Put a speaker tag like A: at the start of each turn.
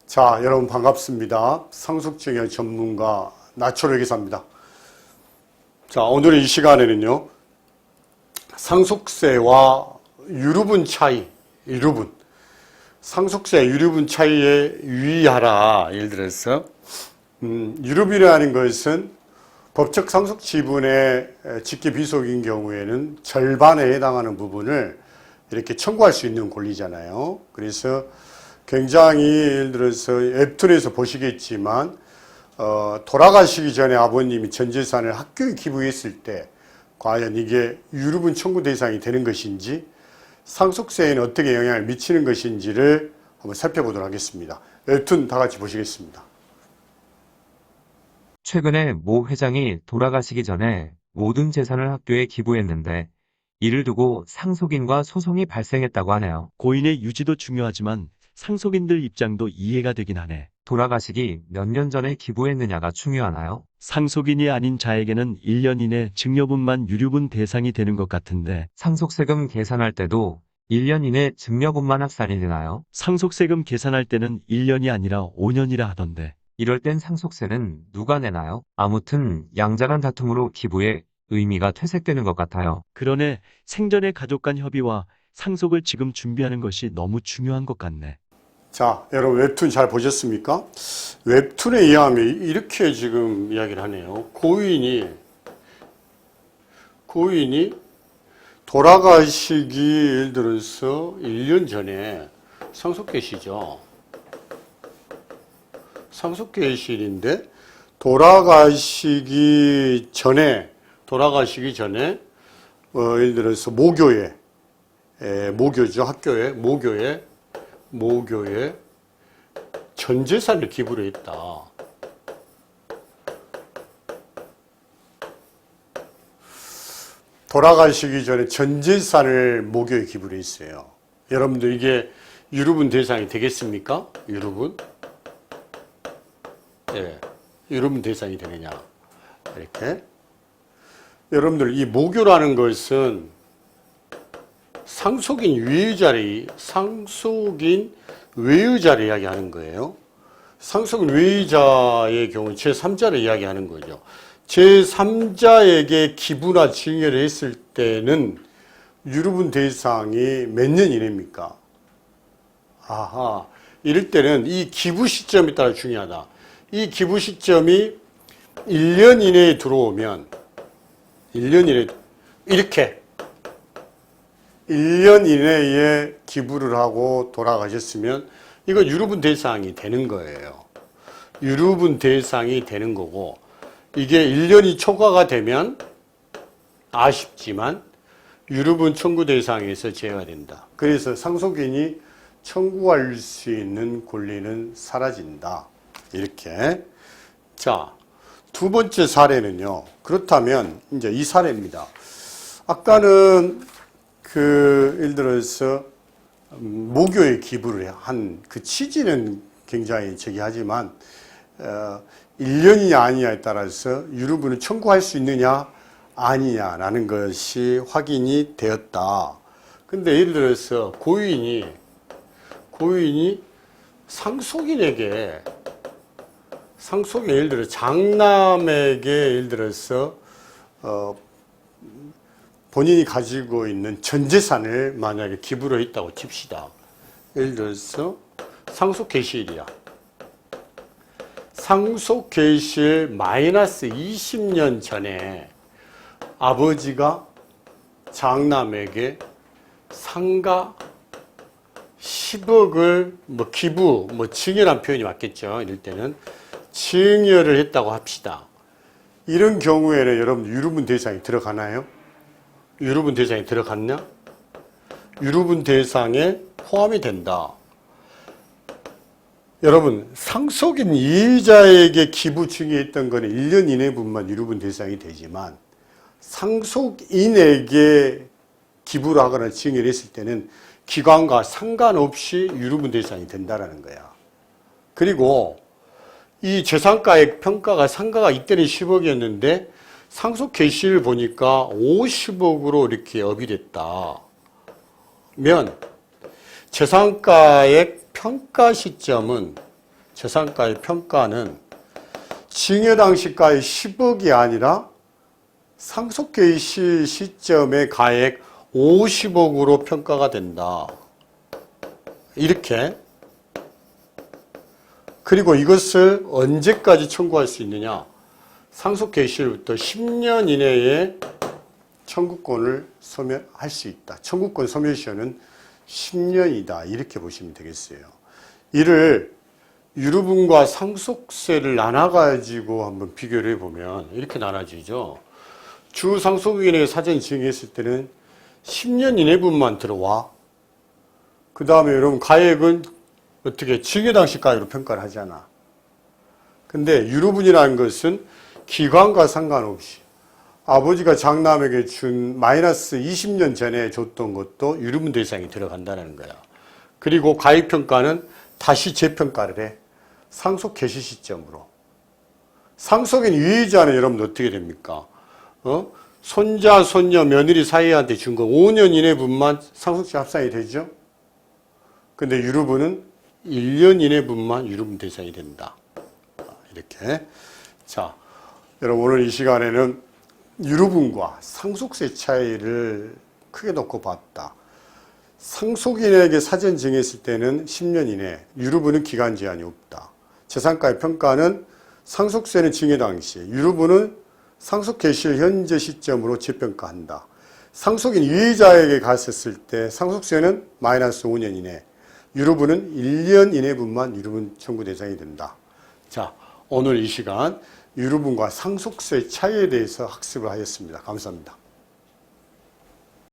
A: 자, 여러분 반갑습니다. 상속증여 전문가 나초록 기사입니다. 자, 오늘 이 시간에는요, 상속세와 유류분 차이, 상속세 유류분 차이에 유의하라. 예를 들어서 유류분이라는 것은 법적 상속 지분의 직계 비속인 경우에는 절반에 해당하는 부분을 이렇게 청구할 수 있는 권리잖아요. 그래서 굉장히 예를 들어서 웹툰에서 보시겠지만 돌아가시기 전에 아버님이 전 재산을 학교에 기부했을 때 과연 이게 유류분 청구 대상이 되는 것인지 상속세에는 어떻게 영향을 미치는 것인지를 한번 살펴보도록 하겠습니다. 웹툰 다 같이 보시겠습니다.
B: 최근에 모 회장이 돌아가시기 전에 모든 재산을 학교에 기부했는데 이를 두고 상속인과 소송이 발생했다고 하네요.
C: 고인의 유지도 중요하지만 상속인들 입장도 이해가 되긴 하네.
B: 돌아가시기 몇 년 전에 기부했느냐가 중요하나요?
C: 상속인이 아닌 자에게는 1년 이내 증여분만 유류분 대상이 되는 것 같은데
B: 상속세금 계산할 때도 1년 이내 증여분만 합산이 되나요?
C: 상속세금 계산할 때는 1년이 아니라 5년이라 하던데
B: 이럴 땐 상속세는 누가 내나요? 아무튼 양자간 다툼으로 기부의 의미가 퇴색되는 것 같아요.
C: 그러네. 생전의 가족 간 협의와 상속을 지금 준비하는 것이 너무 중요한 것 같네.
A: 자, 여러분 웹툰 잘 보셨습니까? 웹툰에 의하면 이렇게 지금 이야기를 하네요. 고인이 돌아가시기 예를 들어서 1년 전에 상속계시죠. 상속계실인데 돌아가시기 전에 예를 들어서 모교죠. 학교에 모교에 전 재산을 기부를 했다. 돌아가시기 전에 전 재산을 모교에 기부를 했어요. 여러분들 이게 유류분 대상이 되겠습니까? 유류분? 예, 유류분 대상이 되느냐? 이렇게. 여러분들 이 모교라는 것은 상속인 외유자를 이야기하는 거예요. 상속인 외유자의 경우 제3자를 이야기하는 거죠. 제3자에게 기부나 증여를 했을 때는 유류분 대상이 몇 년 이내입니까? 아하, 이럴 때는 이 기부 시점에 따라 중요하다. 이 기부 시점이 1년 이내에 들어오면 1년 이내에 이렇게 1년 이내에 기부를 하고 돌아가셨으면 이거 유류분 대상이 되는 거예요. 유류분 대상이 되는 거고 이게 1년이 초과가 되면 아쉽지만 유류분 청구 대상에서 제외가 된다. 그래서 상속인이 청구할 수 있는 권리는 사라진다. 이렇게. 자, 두 번째 사례는요. 그렇다면 이제 이 사례입니다. 아까는 예를 들어서 모교에 기부를 한 그 취지는 굉장히 하지만 1년이냐 아니냐에 따라서 유류분을 청구할 수 있느냐 아니냐라는 것이 확인이 되었다. 근데 예를 들어서 고인이 상속인에게 예를 들어 장남에게 예를 들어서 본인이 가지고 있는 전 재산을 만약에 기부를 했다고 칩시다. 예를 들어서 상속계시일이야. 상속계시일 마이너스 20년 전에 아버지가 장남에게 상가 10억을 기부, 증여란 표현이 맞겠죠. 이럴 때는 증여를 했다고 합시다. 이런 경우에는 여러분 유류분 대상이 들어가나요? 유류분 대상이 들어갔냐? 유류분 대상에 포함이 된다. 여러분, 상속인 이의자에게 기부 증여했던 거는 1년 이내분만 유류분 대상이 되지만 상속인에게 기부를 하거나 증여를 했을 때는 기간과 상관없이 유류분 대상이 된다라는 거야. 그리고 이 재산가액 평가가 상가가 이때는 10억이었는데 상속 개시를 보니까 50억으로 이렇게 업이 됐다. 면 재산가액 평가 시점은 재산가의 평가는 징여 당시가의 10억이 아니라 상속 개시 시점의 가액 50억으로 평가가 된다. 이렇게. 그리고 이것을 언제까지 청구할 수 있느냐? 상속 개시일부터 10년 이내에 청구권을 소멸할 수 있다. 청구권 소멸시효는 10년이다. 이렇게 보시면 되겠어요. 이를 유류분과 상속세를 나눠가지고 한번 비교를 해보면 이렇게 나눠지죠. 주 상속인에게 사전 증여했을 때는 10년 이내분만 들어와. 그 다음에 여러분 가액은 어떻게 증여 당시 가액으로 평가를 하잖아. 근데 유류분이라는 것은 기간과 상관없이 아버지가 장남에게 준 마이너스 20년 전에 줬던 것도 유류분 대상이 들어간다는 거야. 그리고 가액평가는 다시 재평가를 해. 상속 개시 시점으로. 상속인 유의자는 여러분 어떻게 됩니까? 손자, 손녀, 며느리 사이한테 준 거 5년 이내분만 상속세 합산이 되죠? 근데 유류분은 1년 이내분만 유류분 대상이 된다. 이렇게. 자, 여러분 오늘 이 시간에는 유류분과 상속세 차이를 크게 놓고 봤다. 상속인에게 사전 증여했을 때는 10년 이내, 유류분은 기간 제한이 없다. 재산가의 평가는 상속세는 증여 당시, 유류분은 상속 개시일 현재 시점으로 재평가한다. 상속인 유의자에게 갔었을 때 상속세는 마이너스 5년 이내, 유류분은 1년 이내분만 유류분 청구 대상이 된다. 자, 오늘 이 시간 유류분과 상속세 차이에 대해서 학습을 하였습니다. 감사합니다.